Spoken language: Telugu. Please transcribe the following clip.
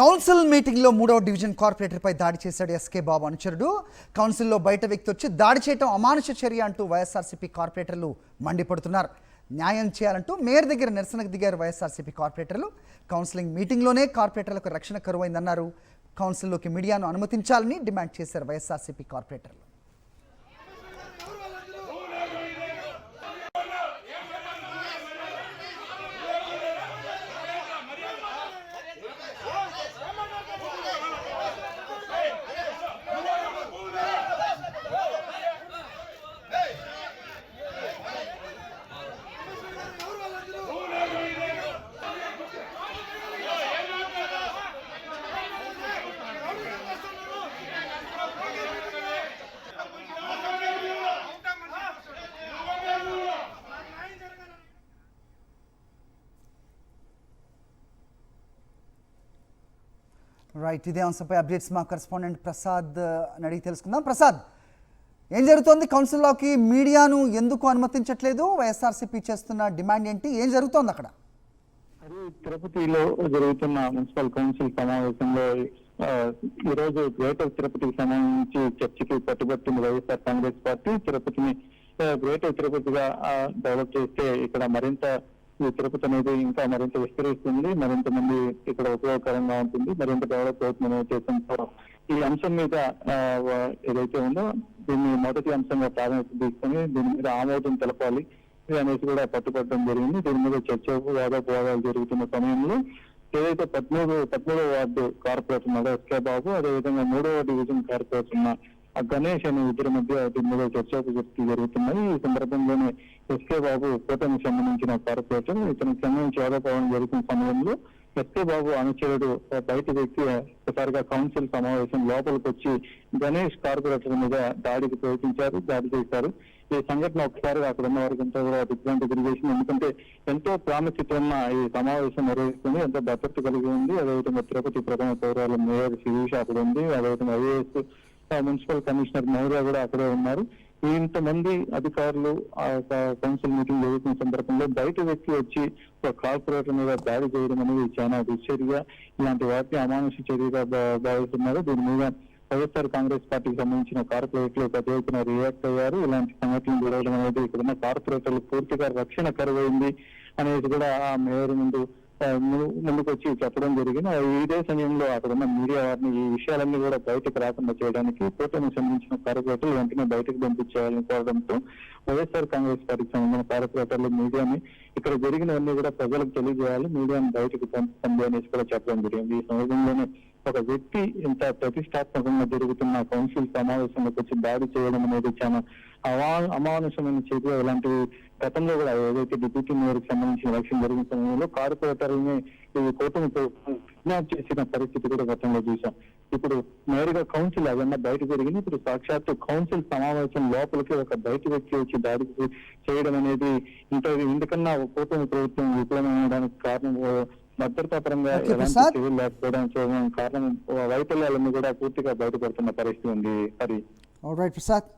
కౌన్సిల్ మీటింగ్లో 3వ డివిజన్ కార్పొరేటర్పై దాడి చేశాడు ఎస్కే బాబు అనుచరుడు. కౌన్సిల్లో బయట వ్యక్తి వచ్చి దాడి చేయడం అమానుష చర్య అంటూ వైఎస్ఆర్సీపీ కార్పొరేటర్లు మండిపడుతున్నారు. న్యాయం చేయాలంటూ మేయర్ దగ్గర నిరసనకు దిగారు వైఎస్ఆర్సీపీ కార్పొరేటర్లు. కౌన్సిలింగ్ మీటింగ్లోనే కార్పొరేటర్లకు రక్షణ కరువైందన్నారు. కౌన్సిల్లోకి మీడియాను అనుమతించాలని డిమాండ్ చేశారు వైఎస్ఆర్సీపీ కార్పొరేటర్లు. రైట్, ఇదే అంశంపై అప్డేట్స్ మా కరెస్పాండెంట్ ప్రసాద్ అడిగి తెలుసుకుందాం. ప్రసాద్, ఏం జరుగుతోంది? కౌన్సిల్లోకి మీడియాను ఎందుకు అనుమతించట్లేదు? వైఎస్ఆర్సీపీ చేస్తున్న డిమాండ్ ఏంటి? ఏం జరుగుతోంది అక్కడ? తిరుపతిలో జరుగుతున్న మున్సిపల్ కౌన్సిల్ సమావేశంలో ఈరోజు గ్రేటర్ తిరుపతికి సంబంధించి చర్చకి పట్టుబట్టింది వైఎస్ఆర్ కాంగ్రెస్ పార్టీ. తిరుపతిని గ్రేటర్ తిరుపతిగా డెవలప్ చేస్తే ఇక్కడ మరింత ఈ తిరుపతి అనేది ఇంకా మరింత విస్తరిస్తుంది, మరింత మంది ఇక్కడ ఉపయోగకరంగా ఉంటుంది, మరింత డెవలప్ అవుతుందనే ఉద్దేశంతో ఈ అంశం మీద ఏదైతే ఉందో దీన్ని మొదటి అంశంగా ప్రాధాన్యత తీసుకొని దీని మీద ఆమోదం తెలపాలి అనేసి కూడా పట్టుబట్టడం జరిగింది. దీని మీద చర్చకు వాదోపవాదాలు జరుగుతున్న సమయంలో ఏదైతే 13వ వార్డు కార్పొరేటర్ ఉన్నాడో ఎస్కే బాబు, అదేవిధంగా 3వ డివిజన్ కార్పొరేటర్ ఉన్న గణేష్ అనే ఇద్దరి మధ్య దీని మీద చర్చలు జరుగుతున్నాయి. ఈ సందర్భంలోనే ఎస్కే బాబు కూటమికి సంబంధించిన కార్పొరేటర్, ఇతనికి సంబంధించి వాదోపవాదం జరుగుతున్న సమయంలో ఎస్కే బాబు అనుచరుడు బయట వ్యక్తి ఒకసారిగా కౌన్సిల్ సమావేశం లోపలికి వచ్చి గణేష్ కార్పొరేటర్ మీద దాడి చేశారు. ఈ సంఘటన ఒకసారిగా అక్కడ ఉన్న వారికి ఎంతో కూడా దిగ్భ్రాంతి గురిచేసింది. ఎందుకంటే ఎంతో ప్రాముఖ్యత ఉన్న ఈ సమావేశం నిర్వహిస్తుంది, ఎంతో భద్రత కలిగి ఉంది. అదేవిధంగా తిరుపతి ప్రథమ పౌరాల మేయర్ శిరీష అక్కడ ఉంది, అదేవిధంగా ఐఏఎస్ మున్సిపల్ కమిషనర్ మౌర్య కూడా అక్కడే ఉన్నారు. ఇంతమంది అధికారులు ఆ కౌన్సిల్ మీటింగ్ జరుగుతున్న సందర్భంలో బయట వ్యక్తి వచ్చి ఒక కార్పొరేటర్ మీద దాడి చేయడం అనేది చాలా దుశ్చర్య, ఇలాంటి వాటిని అమానుష చర్యగా భావిస్తున్నారు. దీని మీద వైఎస్ఆర్ కాంగ్రెస్ పార్టీకి సంబంధించిన కార్పొరేటర్లు పెద్ద ఎత్తున రియాక్ట్ అయ్యారు. ఇలాంటి సంఘటనలు జరగడం అనేది ఇక్కడున్న కార్పొరేటర్లు పూర్తిగా రక్షణ కరువైంది అనేది కూడా ఆ మేయర్ ముందుకు వచ్చి చెప్పడం జరిగింది. ఇదే సమయంలో అక్కడ ఉన్న మీడియా వారిని ఈ విషయాలన్నీ కూడా బయటకు రాకుండా చేయడానికి కూటమికి సంబంధించిన కార్పొరేటర్లు వెంటనే బయటకు పంపించేయాలని కోరడంతో వైఎస్ఆర్ కాంగ్రెస్ పార్టీకి సంబంధించిన కార్పొరేటర్లు మీడియాని ఇక్కడ జరిగినవన్నీ కూడా ప్రజలకు తెలియజేయాలి, మీడియాని బయటకు పంపండి అనేసి కూడా చెప్పడం జరిగింది. ఈ సందర్భంలోనే ఒక వ్యక్తి ఇంత ప్రతిష్టాత్మకంగా జరుగుతున్న కౌన్సిల్ సమావేశంలోకి వచ్చి దాడి చేయడం అనేది చాలా అమానుషమైన చర్య. ఇలాంటివి గతంలో కూడా ఏదైతే డిప్యూటీ మేయర్ కి సంబంధించిన ఎలక్షన్ జరిగిన సమయంలో కార్పొరేటర్ని కూటమి కిడ్నాప్ చేసిన పరిస్థితి కూడా గతంలో చూసాం. ఇప్పుడు నేరుగా కౌన్సిల్ అవన్నీ బయట జరిగింది. ఇప్పుడు సాక్షాత్తు కౌన్సిల్ సమావేశం లోపలికి ఒక బయట వ్యక్తి వచ్చి దాడి చేయడం అనేది ఇంతకన్నా కూటమి ప్రభుత్వం విఫలమవడానికి కారణం భద్రతా పరంగా ఎలాంటి చర్యలు లేకపోవడానికి కారణం వైఫల్యాలన్నీ కూడా పూర్తిగా బయటపడుతున్న పరిస్థితి ఉంది. ప్రసాద్.